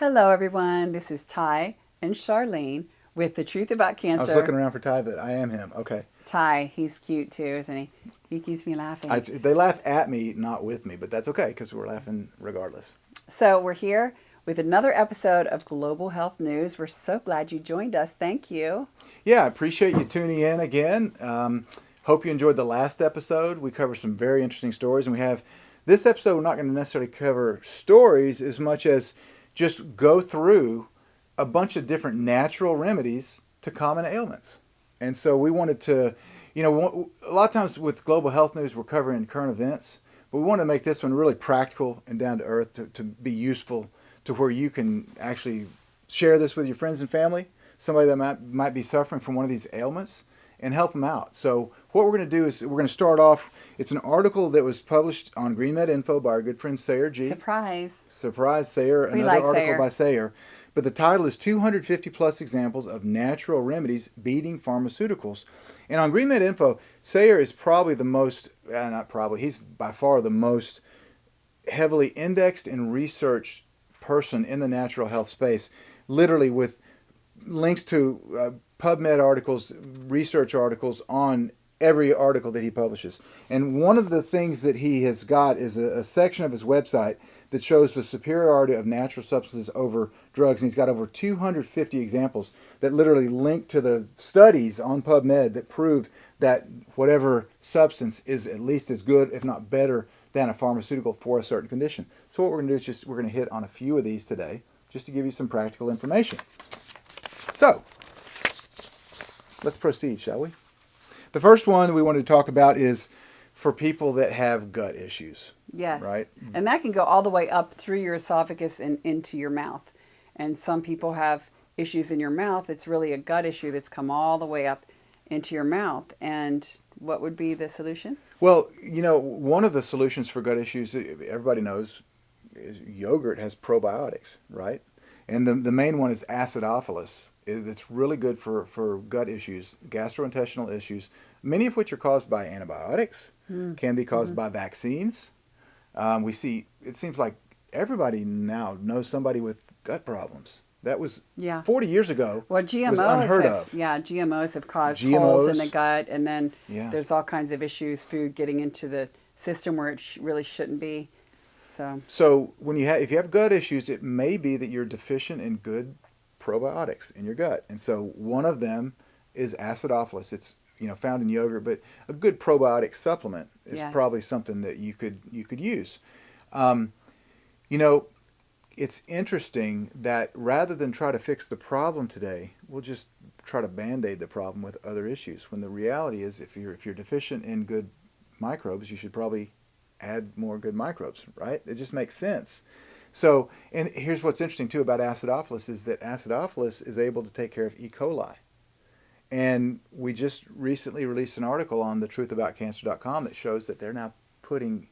Hello, everyone. This is Ty and Charlene with The Truth About Cancer. I was looking around for Ty, but I am him. Okay. Ty, he's cute too, isn't he? He keeps me laughing. They laugh at me, not with me, but that's okay because we're laughing regardless. So we're here with another episode of Global Health News. We're so glad you joined us. Thank you. Yeah, I appreciate you tuning in again. Hope you enjoyed the last episode. We covered some very interesting stories, and we have this episode. We're not going to necessarily cover stories as much as just go through a bunch of different natural remedies to common ailments. And so we wanted to, a lot of times with Global Health News, we're covering current events, but we want to make this one really practical and down to earth to be useful to where you can actually share this with your friends and family, somebody that might be suffering from one of these ailments, and help them out. So what we're going to do is we're going to start off. It's an article that was published on GreenMed Info by our good friend Sayer G. Surprise, Sayer. We Another like article Sayer. by Sayer. But the title is 250 plus examples of natural remedies beating pharmaceuticals. And on GreenMed Info, Sayer is probably the most, not probably, he's by far the most heavily indexed and researched person in the natural health space, literally with links to PubMed articles, research articles on every article that he publishes. And one of the things that he has got is a section of his website that shows the superiority of natural substances over drugs. And he's got over 250 examples that literally link to the studies on PubMed that prove that whatever substance is at least as good, if not better, than a pharmaceutical for a certain condition. So what we're going to do is we're going to hit on a few of these today just to give you some practical information. So let's proceed, shall we? The first one we wanted to talk about is for people that have gut issues. yes. Right? And that can go all the way up through your esophagus and into your mouth. And some people have issues in your mouth. It's really a gut issue that's come all the way up into your mouth. And what would be the solution? Well, one of the solutions for gut issues, everybody knows, is yogurt has probiotics, right? And the main one is acidophilus. It's really good for gut issues, gastrointestinal issues, many of which are caused by antibiotics, can be caused by vaccines. We see, it seems like everybody now knows somebody with gut problems. That was 40 years ago. Well, was unheard of. Yeah, GMOs have caused holes in the GMOs. gut, and then Yeah. there's all kinds of issues, food getting into the system where it really shouldn't be. So when if you have gut issues, it may be that you're deficient in good probiotics in your gut. And so one of them is acidophilus. It's found in yogurt, but a good probiotic supplement is Yes. probably something that you could use. It's interesting that rather than try to fix the problem today, we'll just try to band-aid the problem with other issues. When the reality is, if you're deficient in good microbes, you should probably add more good microbes, right? It just makes sense. So, and here's what's interesting too about acidophilus is that acidophilus is able to take care of E.coli. And we just recently released an article on thetruthaboutcancer.com that shows that they're now putting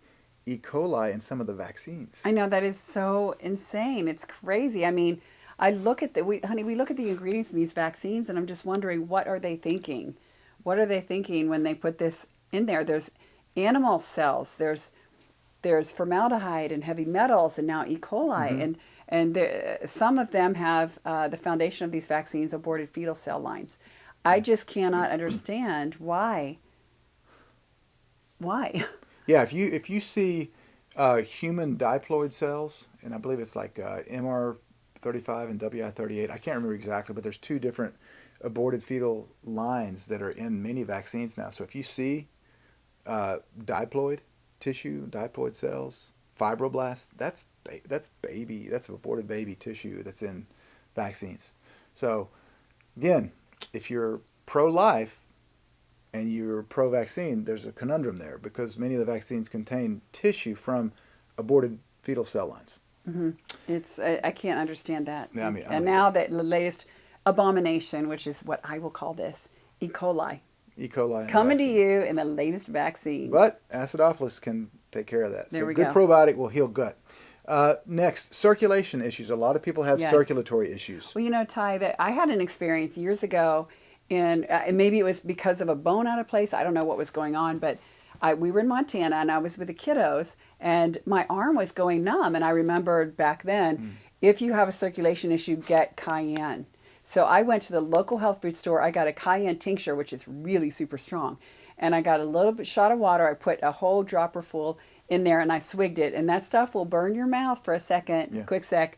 E.coli in some of the vaccines. I know, that is so insane. It's crazy. I mean, I look at we look at the ingredients in these vaccines, and I'm just wondering, what are they thinking? What are they thinking when they put this in there? There's animal cells. There's formaldehyde and heavy metals, and now E. coli, and some of them have the foundation of these vaccines, aborted fetal cell lines. I just cannot understand why. Why? Yeah, if you see human diploid cells, and I believe it's like MR35 and WI38, I can't remember exactly, but there's two different aborted fetal lines that are in many vaccines now. So if you see diploid tissue, diploid cells, fibroblasts, that's aborted baby tissue that's in vaccines. So again, if you're pro-life and you're pro-vaccine, there's a conundrum there because many of the vaccines contain tissue from aborted fetal cell lines. Mm-hmm. I can't understand that. Yeah, I mean, now that the latest abomination, which is what I will call this, E. coli. E. coli. Coming to you in the latest vaccines. But acidophilus can take care of that. There So we good go. probiotic will heal gut. Next, circulation issues. A lot of people have Yes. circulatory issues. Well, Ty, that I had an experience years ago, and maybe it was because of a bone out of place. I don't know what was going on, but we were in Montana, and I was with the kiddos, and my arm was going numb. And I remembered back then, if you have a circulation issue, get cayenne. So I went to the local health food store. I got a cayenne tincture, which is really super strong. And I got a little bit shot of water. I put a whole dropper full in there and I swigged it. And that stuff will burn your mouth for a second, Yeah. quick sec.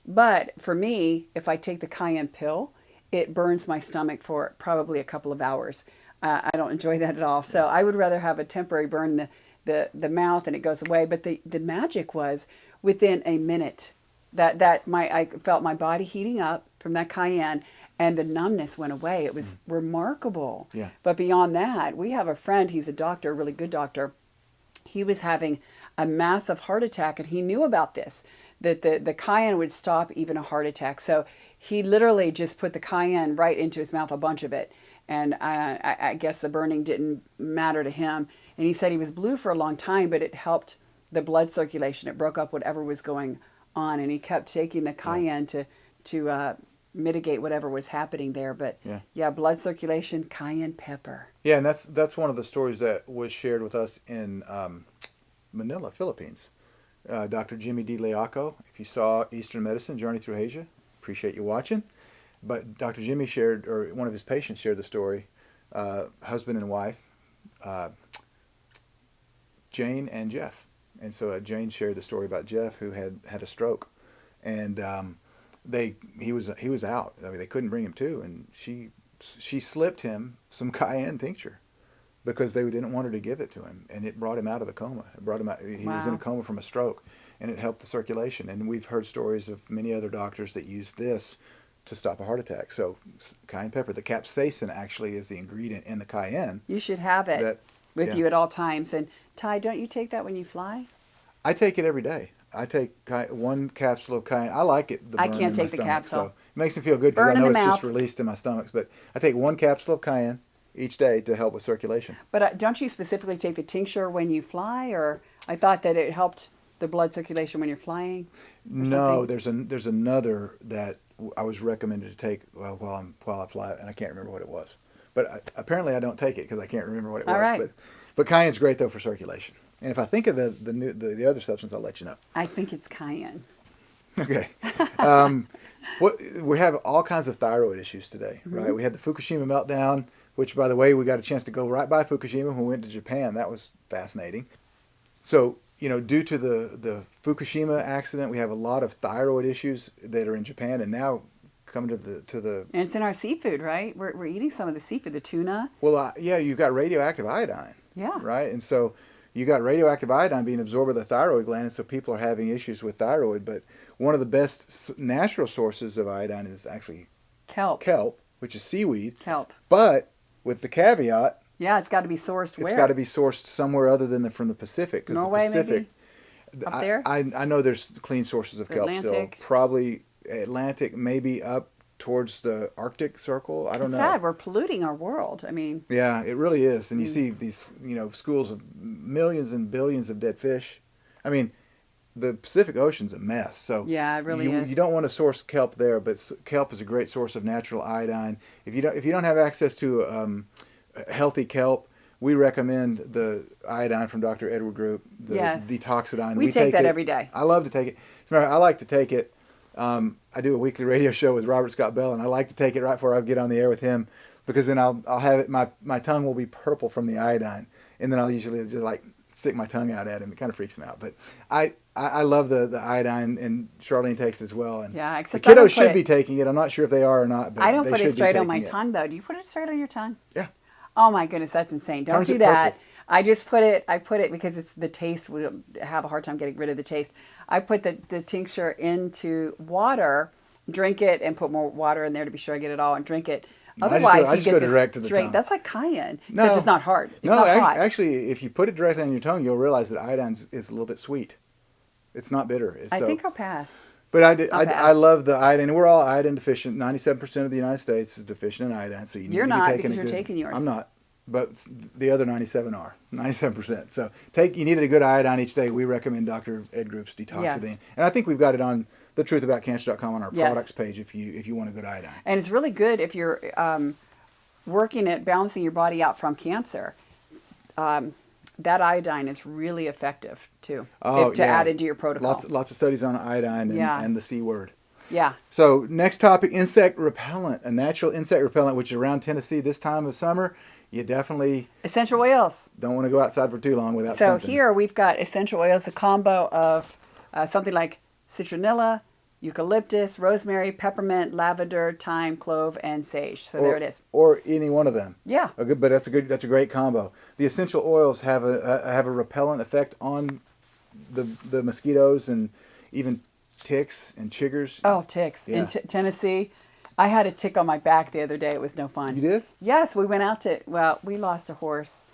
But for me, if I take the cayenne pill, it burns my stomach for probably a couple of hours. I don't enjoy that at all. So I would rather have a temporary burn the mouth and it goes away. But the magic was within a minute I felt my body heating up from that cayenne and the numbness went away. It was remarkable. Yeah. But beyond that, we have a friend, he's a doctor, a really good doctor. He was having a massive heart attack and he knew about this, that the cayenne would stop even a heart attack. So he literally just put the cayenne right into his mouth, a bunch of it. And I guess the burning didn't matter to him. And he said he was blue for a long time, but it helped the blood circulation. It broke up whatever was going on. And he kept taking the cayenne to mitigate whatever was happening there. But yeah, blood circulation, cayenne pepper. Yeah, and that's one of the stories that was shared with us in Manila, Philippines. Dr. Jimmy D. Leaco, if you saw Eastern Medicine, Journey Through Asia, appreciate you watching. But Dr. Jimmy shared, or one of his patients shared the story, husband and wife, Jane and Jeff. And so Jane shared the story about Jeff, who had a stroke, and he was out. I mean, they couldn't bring him to, and she slipped him some cayenne tincture because they didn't want her to give it to him, and it brought him out of the coma. It brought him out. He was in a coma from a stroke, and it helped the circulation. And we've heard stories of many other doctors that used this to stop a heart attack. So cayenne pepper, the capsaicin actually is the ingredient in the cayenne. You should have it with you at all times. And Ty, don't you take that when you fly? I take it every day. I take one capsule of cayenne. I like it. I can't take the capsule. So it makes me feel good because I Burn in know the it's mouth. just released in my stomach. But I take one capsule of cayenne each day to help with circulation. But don't you specifically take the tincture when you fly? Or I thought that it helped the blood circulation when you're flying? No, there's another that I was recommended to take while I fly, and I can't remember what it was. But apparently I don't take it because I can't remember what it was. Right. But cayenne's great though for circulation. And if I think of the other substance, I'll let you know. I think it's cayenne. Okay. We have all kinds of thyroid issues today, right? We had the Fukushima meltdown, which, by the way, we got a chance to go right by Fukushima when we went to Japan. That was fascinating. So, due to the Fukushima accident, we have a lot of thyroid issues that are in Japan, and now coming to the. And it's in our seafood, right? We're eating some of the seafood, the tuna. Well, yeah, you've got radioactive iodine. Yeah. Right, and so you got radioactive iodine being absorbed by the thyroid gland, and so people are having issues with thyroid. But one of the best natural sources of iodine is actually kelp, which is seaweed. Kelp. But with the caveat. Yeah, it's got to be sourced where? It's got to be sourced somewhere other than from the Pacific. Norway, the Pacific, maybe? Up there? I know there's clean sources of kelp still. Probably Atlantic, maybe up towards the Arctic Circle. I don't know. It's sad. We're polluting our world. I mean. Yeah, it really is. And you see these, schools of millions and billions of dead fish. I mean, the Pacific Ocean's a mess. So yeah, it really is. You don't want to source kelp there, but kelp is a great source of natural iodine. If you don't have access to healthy kelp, we recommend the iodine from Dr. Edward Group, the detoxidine. We take that every day. I love to take it. I like to take it. I do a weekly radio show with Robert Scott Bell, and I like to take it right before I get on the air with him, because then I'll have it. My tongue will be purple from the iodine, and then I'll usually just like stick my tongue out at him. It kind of freaks him out, but I love the iodine, and Charlene takes it as well. And yeah, except the kiddos should be taking it. I'm not sure if they are or not, but I don't put it straight on my tongue though. Do you put it straight on your tongue? Yeah. Oh my goodness, that's insane. Don't do that. I just put it because it's the taste. We have a hard time getting rid of the taste. I put the tincture into water, drink it, and put more water in there to be sure I get it all and drink it. Otherwise, I just go direct to the tongue. That's like cayenne, except it's not hard. It's not hot. Actually, if you put it directly on your tongue, you'll realize that iodine is a little bit sweet. It's not bitter. I think I'll pass. But I love the iodine. We're all iodine deficient. 97% of the United States is deficient in iodine. So you're not because you're taking yours. I'm not, but the other 97 are 97%. So you need a good iodine each day. We recommend Dr. Ed Group's Detoxidine, yes. And I think we've got it on thetruthaboutcancer.com on our products page if you want a good iodine. And it's really good if you're working at balancing your body out from cancer. that iodine is really effective too. Oh, if to add into your protocol. Lots of studies on iodine Yeah. and the C word. Yeah. So next topic, insect repellent, a natural insect repellent, which is around Tennessee this time of summer. You definitely Essential oils. don't want to go outside for too long without So something. here we've got essential oils, a combo of something like citronella, eucalyptus, rosemary, peppermint, lavender, thyme, clove, and sage. So there it is. Or any one of them. Yeah. But that's a great combo. The essential oils have a repellent effect on the mosquitoes and even ticks and chiggers. Oh, ticks. Yeah. In Tennessee, I had a tick on my back the other day. It was no fun. You did? Yes, we went out we lost a horse.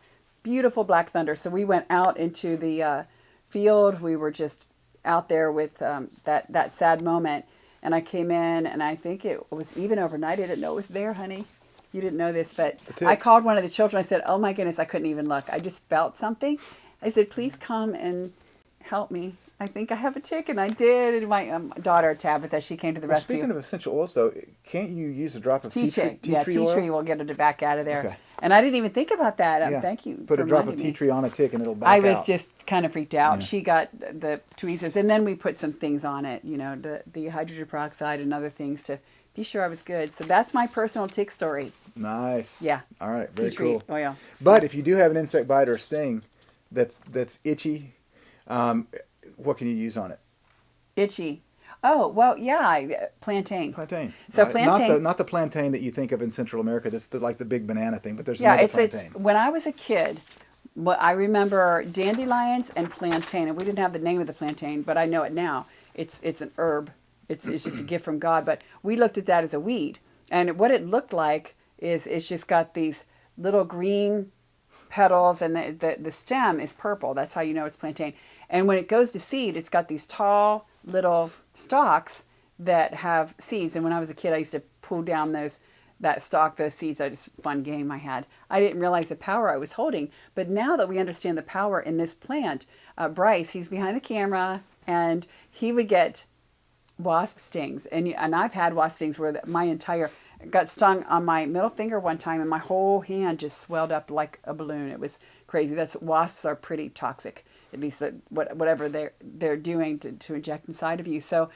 Beautiful black thunder. So we went out into the field. We were just out there with that sad moment. And I came in, and I think it was even overnight. I didn't know it was there, honey. You didn't know this, but I called one of the children. I said, oh, my goodness, I couldn't even look. I just felt something. I said, please come and help me. I think I have a tick, and I did. And my daughter, Tabitha, she came to the rescue. Speaking of essential oils, though, can't you use a drop of tea tree Yeah, tea oil? tree will get it back out of there. Okay. And I didn't even think about that. Yeah. Thank you Put for a drop of reminding tea me. tree on a tick, and it'll back out. I was just kind of freaked out. Yeah. She got the tweezers, and then we put some things on it, the hydrogen peroxide and other things to be sure I was good. So that's my personal tick story. Nice. Yeah. All right. Very Tea tree cool. oil. But if you do have an insect bite or a sting that's itchy, what can you use on it? Itchy. Oh, well, yeah, plantain. Plantain. So right? plantain. Not the plantain that you think of in Central America. That's like the big banana thing. But there's Yeah, another it's plantain. when I was a kid, I remember dandelions and plantain, and we didn't have the name of the plantain, but I know it now. It's an herb. It's just a gift from God. But we looked at that as a weed, and what it looked like is it's just got these little green petals, and the stem is purple. That's how you know it's plantain. And when it goes to seed, it's got these tall little stalks that have seeds. And when I was a kid, I used to pull down those seeds. Just fun game I had. I didn't realize the power I was holding. But now that we understand the power in this plant, Bryce, he's behind the camera, and he would get wasp stings. And I've had wasp stings where got stung on my middle finger one time, and my whole hand just swelled up like a balloon. It was crazy. Wasps are pretty toxic, at least whatever they're doing to inject inside of you. So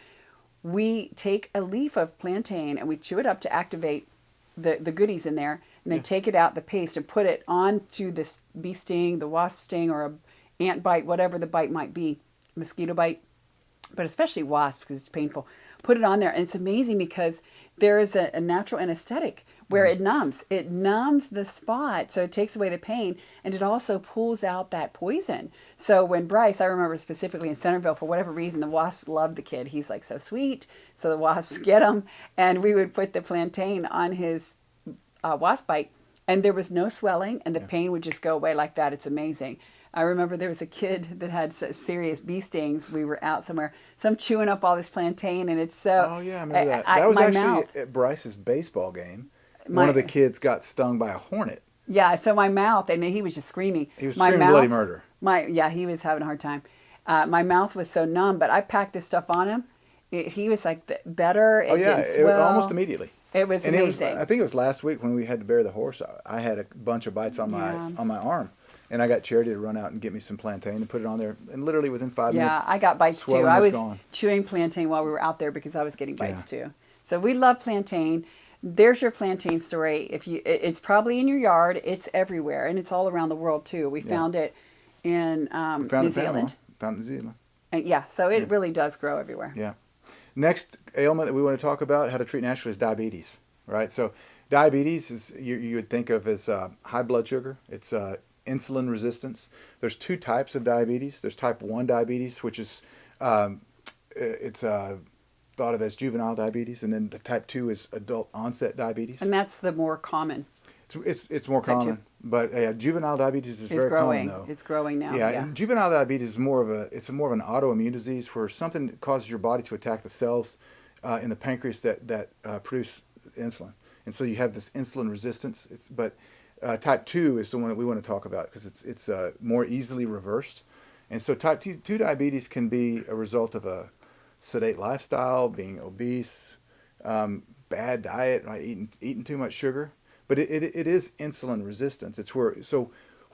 we take a leaf of plantain and we chew it up to activate the goodies in there, and then take it out, the paste, and put it onto this bee sting, the wasp sting, or a ant bite, whatever the bite might be, mosquito bite, but especially wasps because it's painful. Put it on there, and it's amazing because there is a natural anesthetic where it numbs. It numbs the spot, so it takes away the pain, and it also pulls out that poison. So when Bryce, I remember specifically in Centerville, for whatever reason, the wasps loved the kid. He's like so sweet, so the wasps get him, and we would put the plantain on his wasp bite, and there was no swelling, and the pain would just go away like that. It's amazing. I remember there was a kid that had serious bee stings. We were out somewhere, so I'm chewing up all this plantain, and it's so... Oh, yeah, I remember that. That was actually at Bryce's baseball game. One of the kids got stung by a hornet. Yeah, so my mouth, and he was just screaming. He was screaming bloody murder. He was having a hard time. My mouth was so numb, but I packed this stuff on him. He was like better. It didn't swell. Almost immediately. It was amazing. I think it was last week when we had to bury the horse. I had a bunch of bites on my arm. And I got Charity to run out and get me some plantain and put it on there. And literally within 5 minutes, yeah, I got bites too. I was chewing plantain while we were out there because I was getting bites too. So we love plantain. There's your plantain story. It's probably in your yard. It's everywhere, and it's all around the world too. We found it in New Zealand. Found it in New Zealand. And so it really does grow everywhere. Yeah. Next ailment that we want to talk about, how to treat naturally, is diabetes. Right. So diabetes is you would think of as high blood sugar. It's insulin resistance. There's two types of diabetes. There's type 1 diabetes, which is thought of as juvenile diabetes, and then the type 2 is adult onset diabetes. And that's the more common. It's more common, but juvenile diabetes is very growing. common though. It's growing now. Yeah, and juvenile diabetes is more of an autoimmune disease where something causes your body to attack the cells in the pancreas that produce insulin, and so you have this insulin resistance. Type 2 is the one that we want to talk about because it's more easily reversed. And so type 2 diabetes can be a result of a sedate lifestyle, being obese, bad diet, right? Eating too much sugar. But it is insulin resistance.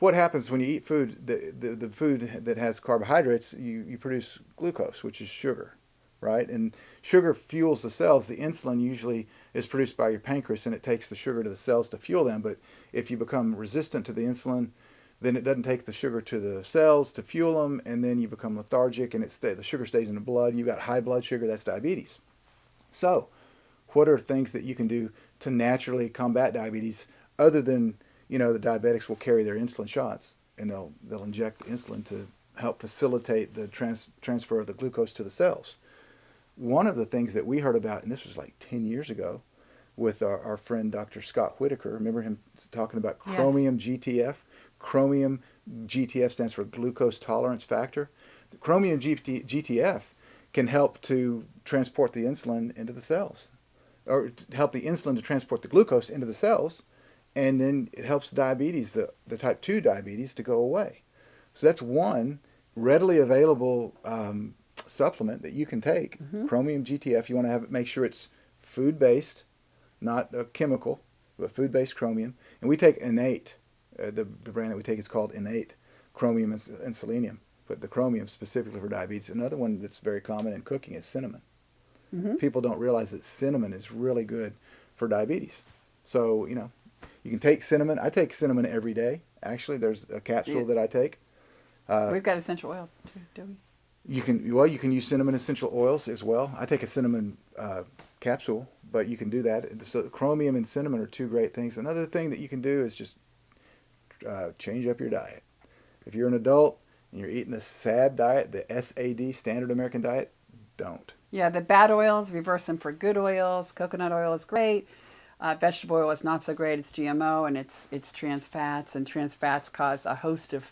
what happens when you eat food, the food that has carbohydrates, you produce glucose, which is sugar, right? And sugar fuels the cells. The insulin usually is produced by your pancreas, and it takes the sugar to the cells to fuel them. But if you become resistant to the insulin, then it doesn't take the sugar to the cells to fuel them, and then you become lethargic, and the sugar stays in the blood. You've got high blood sugar. That's diabetes. So what are things that you can do to naturally combat diabetes other than, the diabetics will carry their insulin shots, and they'll inject insulin to help facilitate the transfer of the glucose to the cells. One of the things that we heard about, and this was like 10 years ago, with our friend Dr. Scott Whitaker. Remember him talking about Chromium GTF? Chromium GTF stands for glucose tolerance factor. The Chromium GTF can help to transport the insulin into the cells, or to help the insulin to transport the glucose into the cells, and then it helps diabetes, the type 2 diabetes, to go away. So that's one readily available supplement that you can take. Chromium GTF. You want to make sure it's food-based, not a chemical, but food-based chromium. And we take Innate. The brand that we take is called Innate, chromium and selenium. But the chromium specifically for diabetes. Another one that's very common in cooking is cinnamon. People don't realize that cinnamon is really good for diabetes. So, you can take cinnamon. I take cinnamon every day. Actually, there's a capsule that I take. We've got essential oil too, do we? You can use cinnamon essential oils as well. I take a cinnamon capsule, but you can do that. So chromium and cinnamon are two great things. Another thing that you can do is just change up your diet. If you're an adult and you're eating the SAD diet, the SAD, Standard American Diet, don't. Yeah, the bad oils, reverse them for good oils. Coconut oil is great. Vegetable oil is not so great. It's GMO, and it's trans fats, and trans fats cause a host of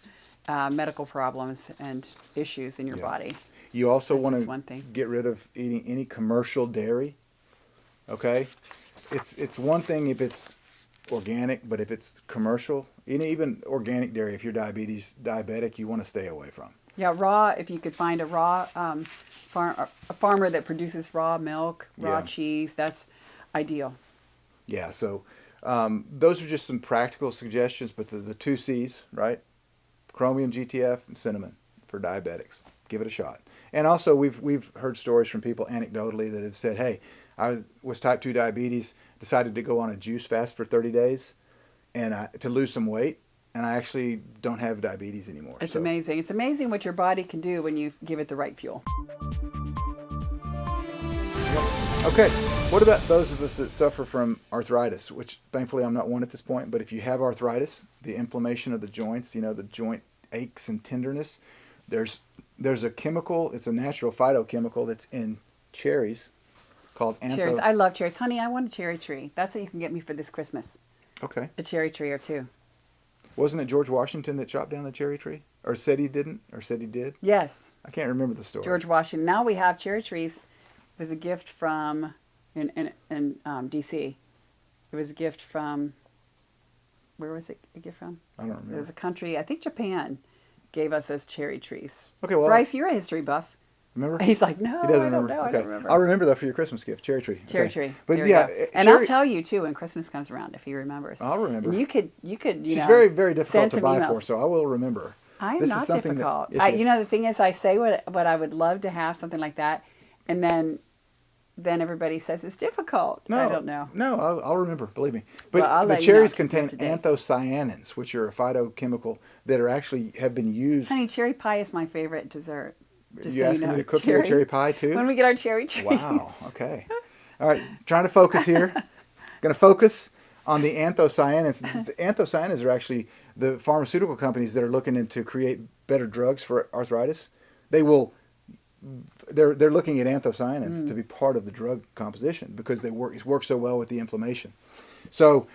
medical problems and issues in your body. You also want one to thing. get rid of eating any commercial dairy. Okay, it's one thing if it's organic, but if it's commercial, even organic dairy, if you're diabetic, you want to stay away from. Yeah, raw. If you could find a raw a farmer that produces raw milk, raw cheese, that's ideal. Yeah, so those are just some practical suggestions, but the two C's, right? Chromium GTF and cinnamon for diabetics. Give it a shot. And also, we've heard stories from people anecdotally that have said, hey, I was type 2 diabetes, decided to go on a juice fast for 30 days and to lose some weight, and I actually don't have diabetes anymore. It's amazing. It's amazing what your body can do when you give it the right fuel. Okay, what about those of us that suffer from arthritis, which thankfully I'm not one at this point, but if you have arthritis, the inflammation of the joints, the joint aches and tenderness, there's a chemical, it's a natural phytochemical that's in cherries called cherries. I love cherries. Honey, I want a cherry tree. That's what you can get me for this Christmas. Okay. A cherry tree or two. Wasn't it George Washington that chopped down the cherry tree? Or said he didn't? Or said he did? Yes. I can't remember the story. George Washington. Now we have cherry trees. It was a gift from in D.C. It was a gift from, where was it a gift from? I don't remember. It was a country, I think Japan, gave us those cherry trees. Okay, well. Bryce, you're a history buff. Remember? He's like, no, he doesn't I don't remember. know. Okay. I don't remember. I'll remember that for your Christmas gift, cherry tree. Cherry tree. But there yeah, and I'll tell you too when Christmas comes around if he remembers. I'll remember. And you could. She's very, very difficult to buy for, so I will remember. I'm this not is something difficult. That, the thing is, I say what I would love to have, something like that, and then everybody says it's difficult. No, I don't know. No, I'll remember. Believe me. But Well, the cherries contain anthocyanins, which are a phytochemical that have been used. Honey, cherry pie is my favorite dessert. Just You so asking know. me to cook you a cherry pie too? When we get our cherry trees. Wow. Okay. All right. Trying to focus here. Going to focus on the anthocyanins. The anthocyanins are actually the pharmaceutical companies that are looking into create better drugs for arthritis. They're looking at anthocyanins to be part of the drug composition because it works so well with the inflammation. So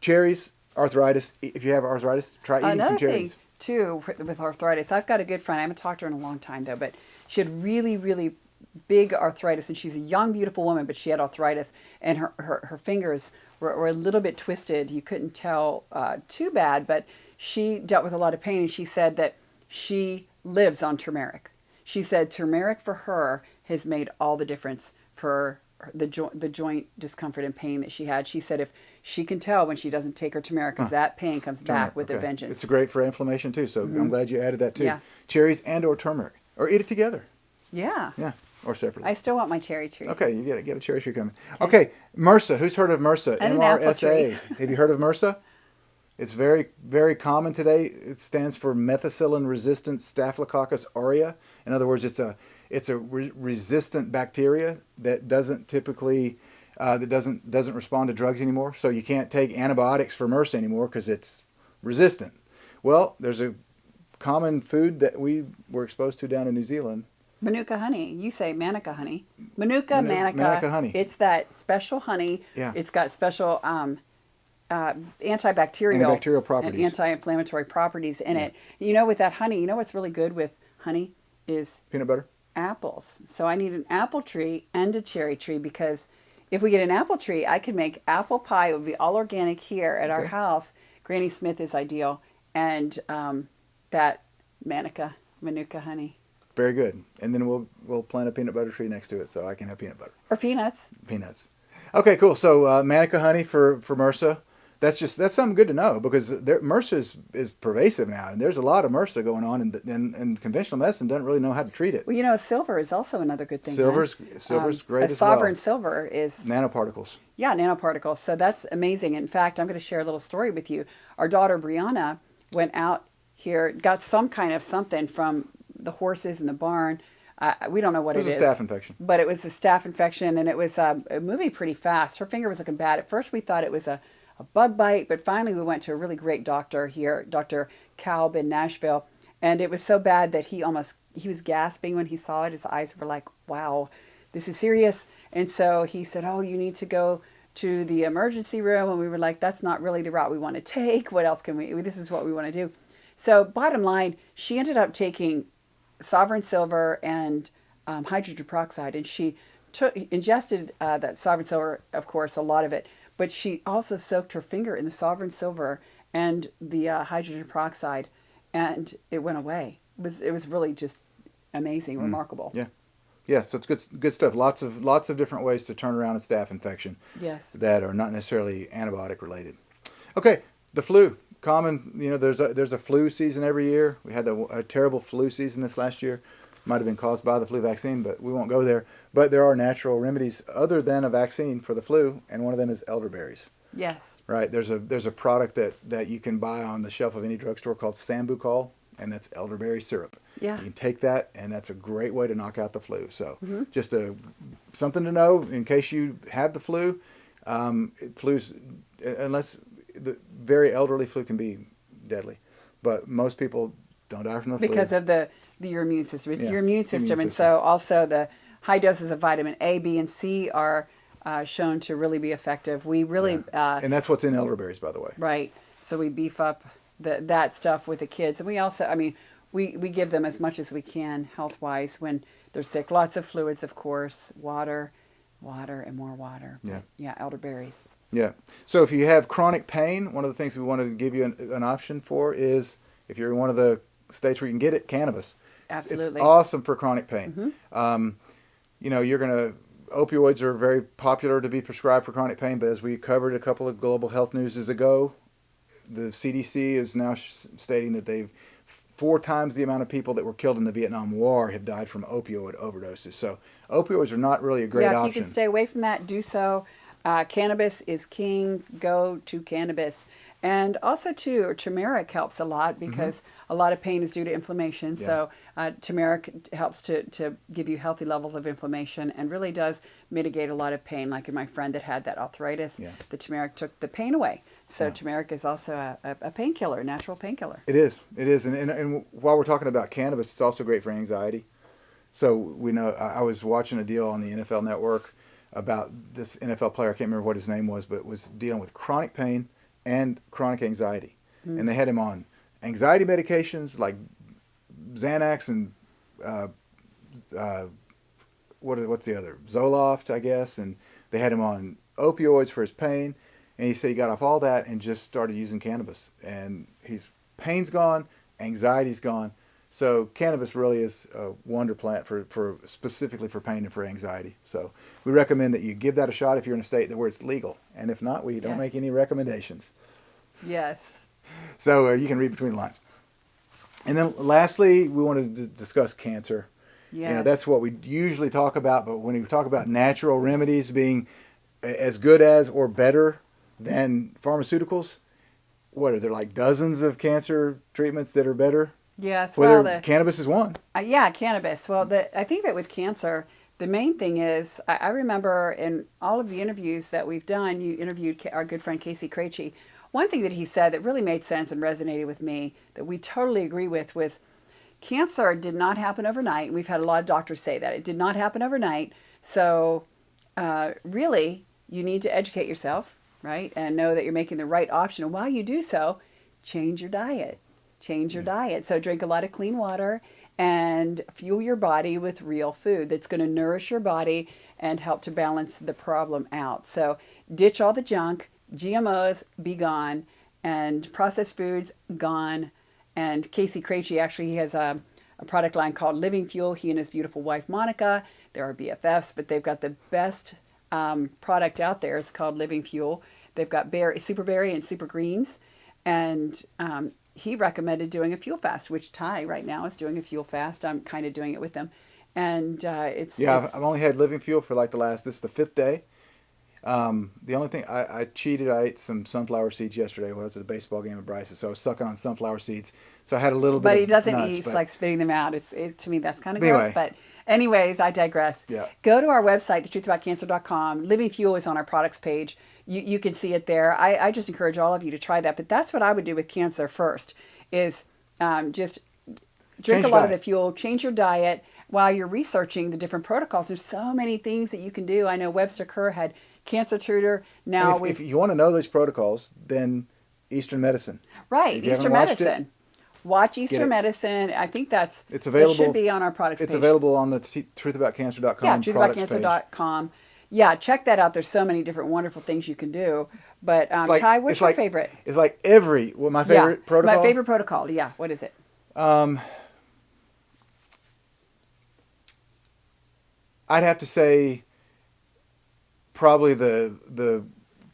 cherries, arthritis. If you have arthritis, try eating some cherries. Thing too with arthritis, I've got a good friend. I haven't talked to her in a long time though, but she had really, really big arthritis, and she's a young, beautiful woman, but she had arthritis, and her fingers were a little bit twisted. You couldn't tell too bad, but she dealt with a lot of pain, and she said that she lives on turmeric. She said turmeric for her has made all the difference for the joint discomfort and pain that she had. She said if she can tell when she doesn't take her turmeric, because that pain comes back with a vengeance. It's great for inflammation too. So I'm glad you added that too. Yeah. Cherries and or turmeric, or eat it together. Yeah. Yeah, or separately. I still want my cherry tree. Okay, you get a cherry tree coming. Okay, MRSA. Who's heard of MRSA? And an apple MRSA. tree. Have you heard of MRSA? It's very, very common today. It stands for methicillin-resistant Staphylococcus aureus. In other words, it's a resistant bacteria that doesn't typically doesn't respond to drugs anymore. So you can't take antibiotics for MRSA anymore because it's resistant. Well, there's a common food that we were exposed to down in New Zealand. Manuka honey. You say manuka honey. Manuka. Manuka honey. It's that special honey. Yeah. It's got special antibacterial properties. and anti-inflammatory properties in it. You know, with that honey, you know what's really good with honey is Peanut butter. apples. So I need an apple tree and a cherry tree, because if we get an apple tree, I could make apple pie. It would be all organic here at our house. Granny Smith is ideal, and that manuka honey. Very good. And then we'll plant a peanut butter tree next to it so I can have peanut butter. Or peanuts. Peanuts. Okay, cool. So manuka honey for MRSA. That's something good to know, because MRSA is pervasive now, and there's a lot of MRSA going on, and conventional medicine doesn't really know how to treat it. Well, you know, silver is also another good thing. Silver's great as well. Sovereign silver is nanoparticles. Yeah, nanoparticles. So that's amazing. In fact, I'm going to share a little story with you. Our daughter Brianna went out here, got some kind of something from the horses in the barn. We don't know what it is. It was a staph infection. But it was a staph infection, and it was moving pretty fast. Her finger was looking bad. At first, we thought it was a bug bite, but finally we went to a really great doctor here, Dr. Kalb in Nashville, and it was so bad that he was gasping when he saw it. His eyes were like, wow, this is serious. And so he said, oh, you need to go to the emergency room. And we were like, that's not really the route we want to take. What else this is what we want to do. So bottom line, she ended up taking sovereign silver and hydrogen peroxide, and she ingested that sovereign silver, of course, a lot of it. But she also soaked her finger in the sovereign silver and the hydrogen peroxide, and it went away. It was really just amazing, remarkable. Yeah, yeah. So it's good stuff. Lots of different ways to turn around a staph infection. Yes. That are not necessarily antibiotic related. Okay, the flu. Common. You know, there's a flu season every year. We had a terrible flu season this last year. Might have been caused by the flu vaccine, but we won't go there. But there are natural remedies other than a vaccine for the flu, and one of them is elderberries. Yes. Right. There's a product that you can buy on the shelf of any drugstore called Sambucol, and that's elderberry syrup. Yeah. You can take that, and that's a great way to knock out the flu. So just something to know in case you have the flu. Flu's, unless the very elderly, flu can be deadly, but most people don't die from the flu because of your immune system. It's your immune system. And system. so also the high doses of vitamin A, B, and C are shown to really be effective. We really... and that's what's in elderberries, by the way. Right. So we beef up that stuff with the kids. And we also, I mean, we give them as much as we can health-wise when they're sick. Lots of fluids, of course, water, and more water. Yeah. Yeah, elderberries. Yeah. So if you have chronic pain, one of the things we want to give you an option for is, if you're in one of the states where you can get it, cannabis. Absolutely. It's awesome for chronic pain. You know, opioids are very popular to be prescribed for chronic pain, but as we covered a couple of global health newses ago, the CDC is now stating that 4 times the amount of people that were killed in the Vietnam War have died from opioid overdoses. So opioids are not really a great option. Yeah, if you can stay away from that, do so. Cannabis is king. Go to cannabis. And also, too, turmeric helps a lot because a lot of pain is due to inflammation. Yeah. So turmeric helps to give you healthy levels of inflammation and really does mitigate a lot of pain. Like in my friend that had that arthritis, the turmeric took the pain away. So turmeric is also a painkiller, a natural painkiller. It is. And while we're talking about cannabis, it's also great for anxiety. So we know, I was watching a deal on the NFL Network about this NFL player, I can't remember what his name was, but was dealing with chronic pain and chronic anxiety. And they had him on anxiety medications like Xanax and what's the other? Zoloft, I guess. And they had him on opioids for his pain. And he said he got off all that and just started using cannabis. And his pain's gone, anxiety's gone. So cannabis really is a wonder plant for specifically for pain and for anxiety. So we recommend that you give that a shot if you're in a state where it's legal. And if not, we don't make any recommendations. Yes. So you can read between the lines. And then lastly, we wanted to discuss cancer. Yes. You know, that's what we usually talk about. But when we talk about natural remedies being as good as or better than pharmaceuticals, what are there, like dozens of cancer treatments that are better? Yes. Whether cannabis is one. Yeah, cannabis. Well, I think that with cancer, the main thing is, I remember in all of the interviews that we've done, you interviewed our good friend Casey Krejci. One thing that he said that really made sense and resonated with me, that we totally agree with, was cancer did not happen overnight. We've had a lot of doctors say that. It did not happen overnight. So really, you need to educate yourself, right? And know that you're making the right option. And while you do so, change your diet. Change your diet. So drink a lot of clean water and fuel your body with real food that's going to nourish your body and help to balance the problem out. So ditch all the junk. GMOs, be gone. And processed foods, gone. And Casey Krejci, actually, he has a product line called Living Fuel. He and his beautiful wife, Monica, they're BFFs, but they've got the best product out there. It's called Living Fuel. They've got super berry and super greens. And he recommended doing a fuel fast, which Ty right now is doing a fuel fast. I'm kind of doing it with them. And it's... I've only had Living Fuel for like this is the 5th day. The only thing, I cheated. I ate some sunflower seeds yesterday when I was at a baseball game at Bryce's, so I was sucking on sunflower seeds. So I had a little bit But of he doesn't nuts, eat, like spitting them out. To me, that's kind of anyway. gross. But anyways, I digress. Yeah. Go to our website, thetruthaboutcancer.com. Living Fuel is on our products page. You can see it there. I just encourage all of you to try that. But that's what I would do with cancer first, is just drink a lot of the fuel, change your diet while you're researching the different protocols. There's so many things that you can do. I know Webster Kerr had cancer tutor. Now if you want to know those protocols, then Eastern medicine. Right, Eastern medicine. Watch Eastern medicine. I think it's available. It should be on our products page. It's available on the truthaboutcancer.com. Yeah, truthaboutcancer.com. Yeah, check that out. There's so many different wonderful things you can do. But Ty, what's your favorite? It's like my favorite protocol. My favorite protocol. Yeah, what is it? I'd have to say probably the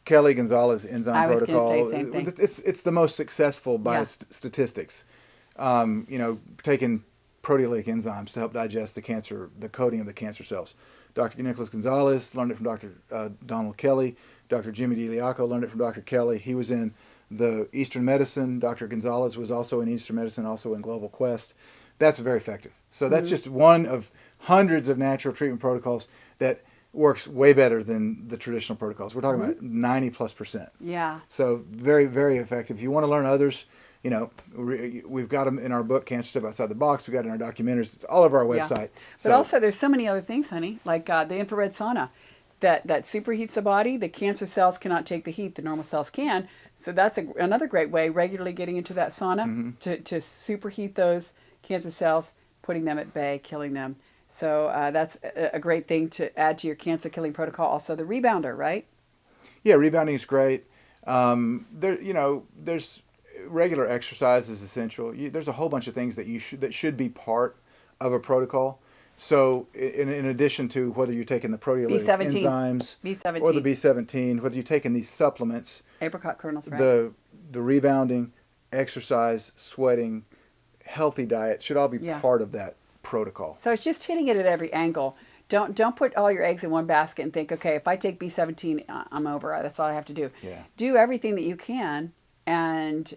Kelly Gonzalez enzyme protocol. I was going to say the same thing. It's the most successful by statistics. Taking proteolytic enzymes to help digest the coating of the cancer cells. Dr. Nicholas Gonzalez learned it from Dr. Donald Kelly. Dr. Jimmy DiLiaco learned it from Dr. Kelly. He was in the Eastern medicine. Dr. Gonzalez was also in Eastern medicine, also in Global Quest. That's very effective. So that's just one of hundreds of natural treatment protocols that works way better than the traditional protocols. We're talking about 90+%. Yeah. So very, very effective. If you want to learn others, we've got them in our book, Cancer Step Outside the Box. We've got it in our documentaries. It's all over our website. But also there's so many other things, honey, like the infrared sauna that superheats the body. The cancer cells cannot take the heat. The normal cells can. So that's another great way, regularly getting into that sauna to superheat those cancer cells, putting them at bay, killing them. So that's a great thing to add to your cancer killing protocol. Also the rebounder, right? Yeah, rebounding is great. There's regular exercise is essential. There's a whole bunch of things that should be part of a protocol. So in addition to whether you're taking the proteolytic enzymes B17. or the B17, whether you're taking these supplements, apricot kernels, right? The rebounding, exercise, sweating, healthy diet should all be part of that protocol. So it's just hitting it at every angle. Don't put all your eggs in one basket and think, okay, if I take B17, I'm over. That's all I have to do. Yeah. Do everything that you can, and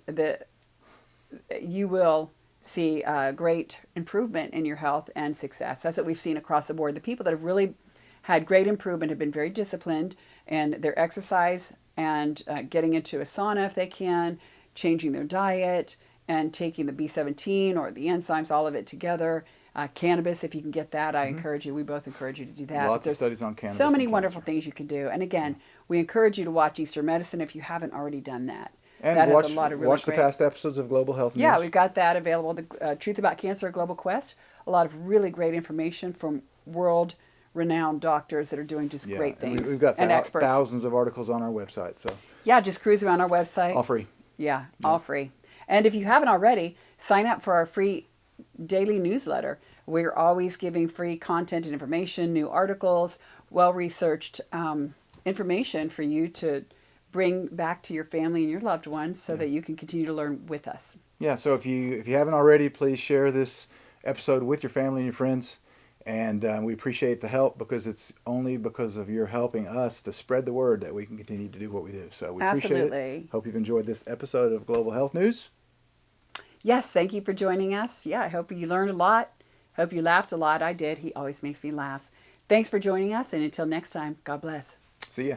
you will see great improvement in your health and success. That's what we've seen across the board. The people that have really had great improvement have been very disciplined in their exercise and getting into a sauna if they can, changing their diet, and taking the B17 or the enzymes, all of it together. Cannabis, if you can get that, I encourage you. We both encourage you to do that. Lots of studies on cannabis. So many wonderful things you can do. And again, we encourage you to watch Eastern Medicine if you haven't already done that. And that has a lot of really watch the past episodes of Global Health News. Yeah, we've got that available. The Truth About Cancer, Global Quest. A lot of really great information from world-renowned doctors that are doing just great things. We've got experts. Thousands of articles on our website. So yeah, just cruise around our website. All free. Yeah, all free. And if you haven't already, sign up for our free daily newsletter. We're always giving free content and information, new articles, well-researched information for you to bring back to your family and your loved ones so that you can continue to learn with us. Yeah, so if you haven't already, please share this episode with your family and your friends. And we appreciate the help, because it's only because of your helping us to spread the word that we can continue to do what we do. So we appreciate it. Hope you've enjoyed this episode of Global Health News. Yes, thank you for joining us. Yeah, I hope you learned a lot. Hope you laughed a lot. I did. He always makes me laugh. Thanks for joining us, and until next time, God bless. See ya.